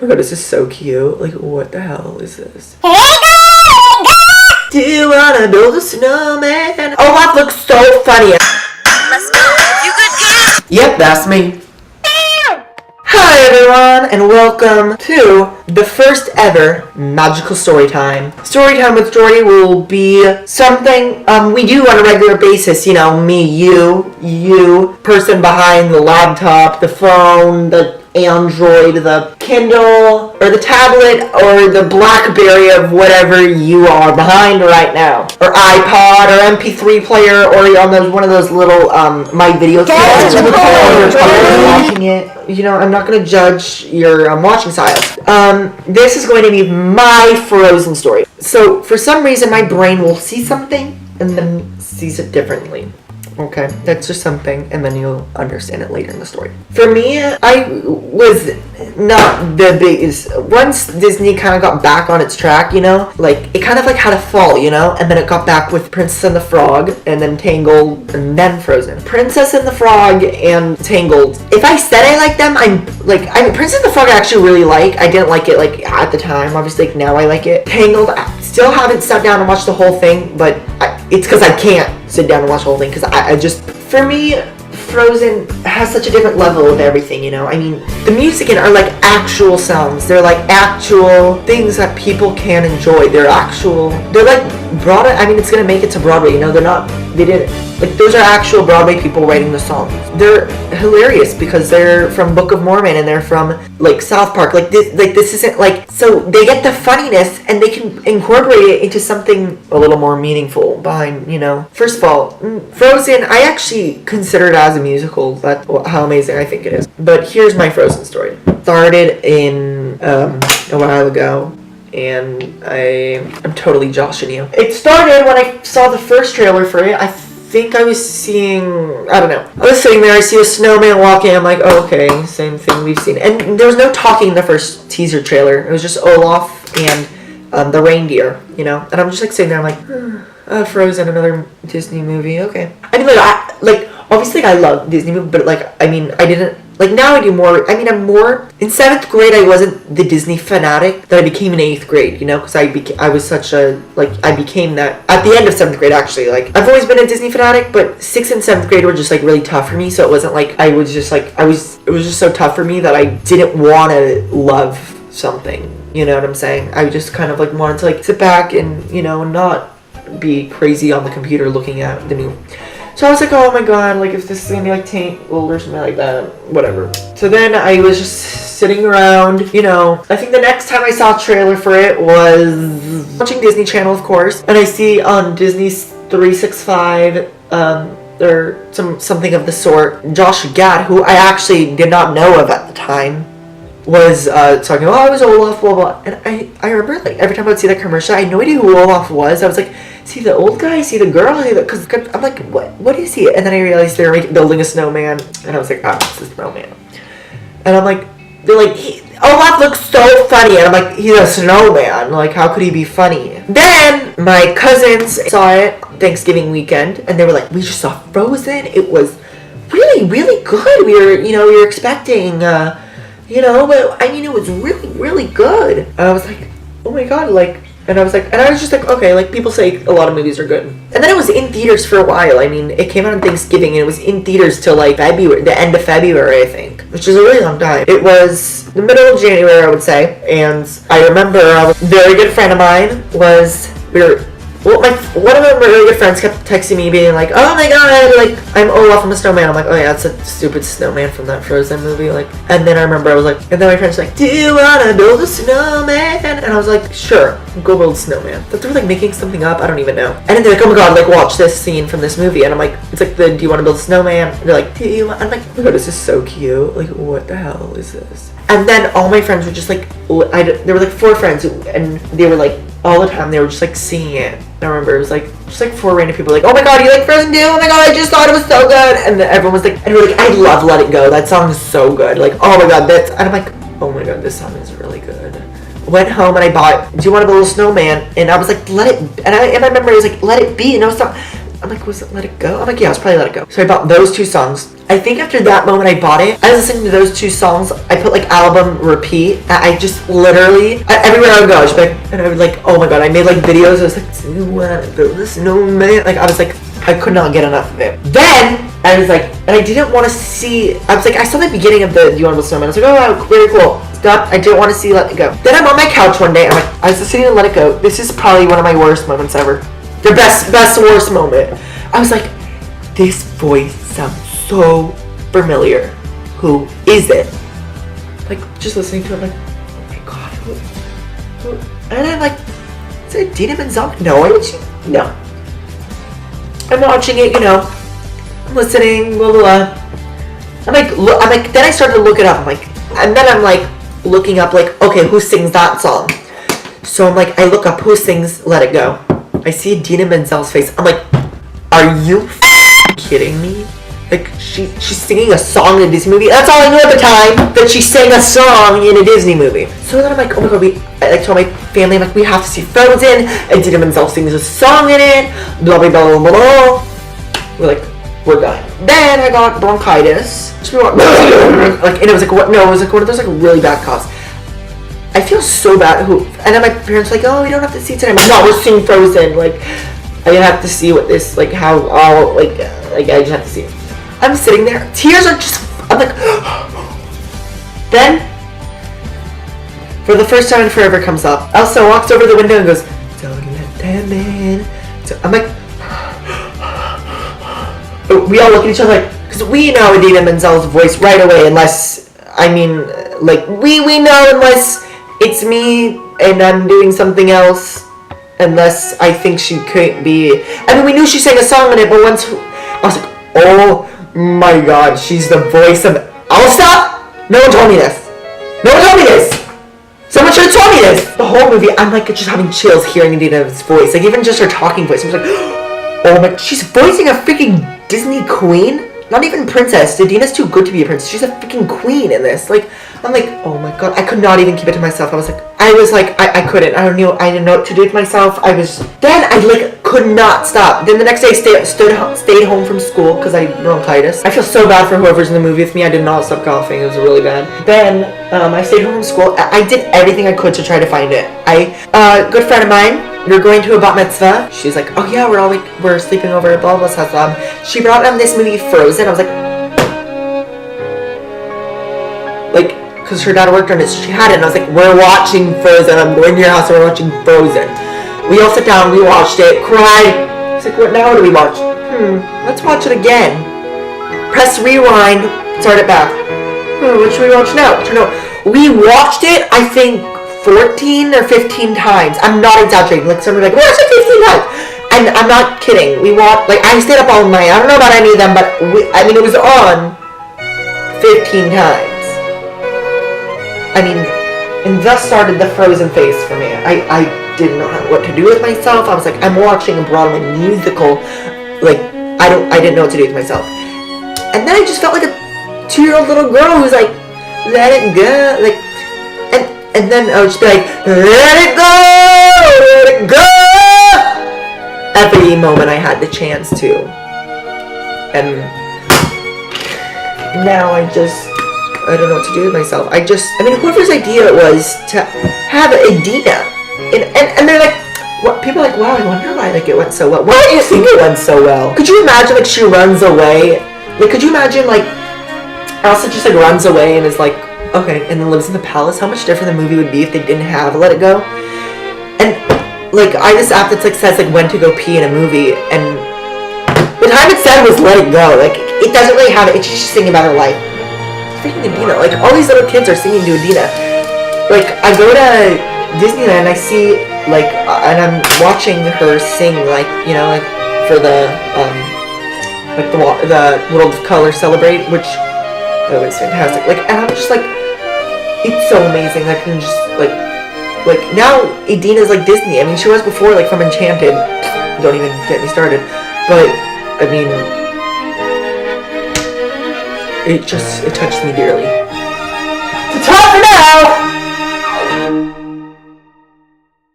my god, this is so cute. Like, what the hell is this? Do you wanna build a snowman? Oh, that looks so funny. Let's go. You good, kid? Yep, that's me. Hi everyone, and welcome to the first ever magical story time. Story time with Jordy will be something we do on a regular basis. You know, me, you, person behind the laptop, the phone, the Android, the Kindle, or the tablet, or the BlackBerry of whatever you are behind right now, or iPod, or MP3 player, or on one of those little my videos. Watching it. You know, I'm not gonna judge your watching style. This is going to be my Frozen story. So for some reason, my brain will see something and then sees it differently. Okay, that's just something, and then you'll understand it later in the story. For me, I was not the biggest. Once Disney kind of got back on its track, you know, like it kind of like had a fall, you know, and then it got back with Princess and the Frog, and then Tangled, and then Frozen. Princess and the Frog and Tangled. If I said I like them, Princess and the Frog I actually really like. I didn't like it like at the time. Obviously, like, now I like it. Tangled, I still haven't sat down and watched the whole thing, but it's because I can't sit down and watch the whole thing, because I just, for me, Frozen has such a different level of everything, you know? I mean, the music in it are like actual sounds. They're like actual things that people can enjoy. They're like Broadway. I mean, it's gonna make it to Broadway, you know? Those are actual Broadway people writing the songs. They're hilarious because they're from Book of Mormon and they're from like South Park. This isn't like, so they get the funniness and they can incorporate it into something a little more meaningful behind, you know. First of all, Frozen, I actually consider it as a musical. That's how amazing I think it is. But here's my Frozen story. Started in a while ago. And I'm totally joshing you. It started when I saw the first trailer for it. I think I was seeing, I don't know. I was sitting there, I see a snowman walking, I'm like, oh, okay, same thing we've seen. And there was no talking in the first teaser trailer. It was just Olaf and the reindeer, you know? And I'm just like sitting there, I'm like, Frozen, another Disney movie, okay. I mean, obviously I love Disney movies, but I didn't, now I do more. I mean, I'm more, in 7th grade I wasn't the Disney fanatic that I became in 8th grade, you know, because I was such a, I became that at the end of 7th grade, actually. I've always been a Disney fanatic, but 6th and 7th grade were just, really tough for me, so it wasn't it was just so tough for me that I didn't want to love something, you know what I'm saying? I just kind of, wanted to, sit back and, you know, not be crazy on the computer looking at the new. So I was like, oh my god, if this is gonna be Tangled or something like that, whatever. So then I was just sitting around, you know, I think the next time I saw a trailer for it was watching Disney Channel, of course, and I see on Disney's 365, or something of the sort, Josh Gad, who I actually did not know of at the time, was talking, I was Olaf, blah, blah, and I remember, every time I would see that commercial, I had no idea who Olaf was. I was like, see the old guy, see the girl, because I'm like, what is he? And then I realized they were building a snowman, and I was like, it's a snowman. And I'm like, they're like, Olaf looks so funny, and I'm like, he's a snowman, how could he be funny? Then my cousins saw it Thanksgiving weekend, and they were like, we just saw Frozen, it was really, really good, we were expecting, but I mean, it was really, really good. And I was like, oh my god, and I was just like, okay, people say a lot of movies are good. And then it was in theaters for a while. I mean, it came out on Thanksgiving, and it was in theaters till February, the end of February, I think, which is a really long time. It was the middle of January, I would say, and I remember a very good friend of mine one of my really good friends kept texting me being like, oh my god, I'm Olaf from the Snowman. I'm like, oh yeah, it's a stupid snowman from that Frozen movie, and then I remember I was like, and then my friend's like, do you wanna build a snowman? And I was like, sure, go build a snowman. But they were making something up, I don't even know. And then they're like, oh my god, watch this scene from this movie, and I'm like, it's do you wanna build a snowman? And they're like, I'm like, oh my god, this is so cute, what the hell is this? And then all my friends were just there were 4 friends, and they were all the time they were just singing it. I remember it was just 4 random people oh my god, you like Frozen 2? Oh my god, I just thought it was so good. And then everyone was and we were I love Let It Go. That song is so good. Oh my god, and I'm like, oh my god, this song is really good. Went home and I bought Do You Want to Build a Snowman? And I was like, let it, and I remember it was Let It Be, and I was I'm like, was it Let It Go? I'm like, yeah, it's probably Let It Go. So I bought those 2 songs. I think after that moment I bought it. I was listening to those two songs. I put like album repeat. I just literally everywhere I would go, I was like, and I would like, oh my god, I made like videos. I was like, build a snowman. Like I was like, I could not get enough of it. Then I was like, and I didn't want to see. I was like, I saw the beginning of the Do You Want to Build a Snowman. I was like, oh wow, very cool. Stop. I didn't want to see Let It Go. Then I'm on my couch one day. I'm like, I was listening to Let It Go. This is probably one of my worst moments ever. The best worst moment. I was like, this voice sounds so familiar. Who is it? Like, just listening to it, I'm like, oh my god, who? And I'm like, is it Idina Menzel? No, no. I'm watching it, I'm listening, blah, blah, blah. I'm like, then I started to look it up. I'm like, and then I'm like, looking up, like, okay, who sings that song? So I'm like, I look up who sings Let It Go. I see Idina Menzel's face. I'm like, are you kidding me? Like, she's singing a song in a Disney movie. That's all I knew at the time, that she sang a song in a Disney movie. So then I'm like, oh my god, I told my family, I'm like, we have to see Frozen. Idina Menzel sings a song in it. Blah, blah, blah, blah, blah. We're like, we're done. Then I got bronchitis. Like, and it was like, what? No, it was like one of those like really bad coughs. I feel so bad. And then my parents were like, oh, we don't have to see it tonight. I'm like, no, we're seeing Frozen. Like, I have to see what this, like, how, all, like, I just have to see it. I'm sitting there, tears are just, I'm like, then, for the first time in forever comes up, Elsa walks over the window and goes, don't let them in. So I'm like, we all look at each other like, because we know Idina Menzel's voice right away, unless, we know unless it's me and I'm doing something else, unless I think she could be. I mean, we knew she sang a song in it, but once, I was like, oh my god, she's the voice of Elsa? No one told me this. No one told me this. Someone should have told me this. The whole movie, I'm like just having chills hearing Idina's voice. Like even just her talking voice. I was like, oh my, she's voicing a freaking Disney queen? Not even princess. Idina's too good to be a princess. She's a freaking queen in this. Like, I'm like, oh my god. I could not even keep it to myself. I couldn't. I didn't know what to do with myself. Then I could not stop. Then the next day stayed home from school because I had bronchitis. I feel so bad for whoever's in the movie with me. I did not stop coughing. It was really bad. Then I stayed home from school. I did everything I could to try to find it. Good friend of mine, we were going to a bat mitzvah. She's like, oh yeah, we're sleeping over at blah blah blah. She brought this movie Frozen. I was like, because her dad worked on it, so she had it, and I was like, we're watching Frozen. I'm going to your house and we're watching Frozen. We all sat down, we watched it, cried. I was like, what now do we watch? Let's watch it again. Press rewind, start it back. What should we watch now? We watched it, I think, 14 or 15 times. I'm not exaggerating. Like, somebody like, we watched it 15 times. And I'm not kidding. We watched, I stayed up all night. I don't know about any of them, but it was on 15 times. And thus started the Frozen phase for me. I didn't know what to do with myself. I was like, I'm watching a Broadway musical. Like, I didn't know what to do with myself. And then I just felt like a 2-year-old little girl who's like, let it go. Like, and then I would just be like, let it go, let it go. Every moment I had the chance to. And now I don't know what to do with myself. Whoever's idea it was to have Idina, and they're like, what? People are like, wow, I wonder why it went so well. Why do you think it went so well? Could you imagine she runs away? Could you imagine Elsa just runs away and is like, okay, and then lives in the palace? How much different the movie would be if they didn't have Let It Go? And I this app that says when to go pee in a movie, and the time it said was Let It Go. It doesn't really have it. It's just singing about her life. Freaking Idina. All these little kids are singing to Idina. I go to Disneyland and I see, and I'm watching her sing, for the World of Color Celebrate, which, it's fantastic. And I'm just it's so amazing. I can just, now Idina's Disney. She was before, from Enchanted. Don't even get me started. But, it touches me dearly.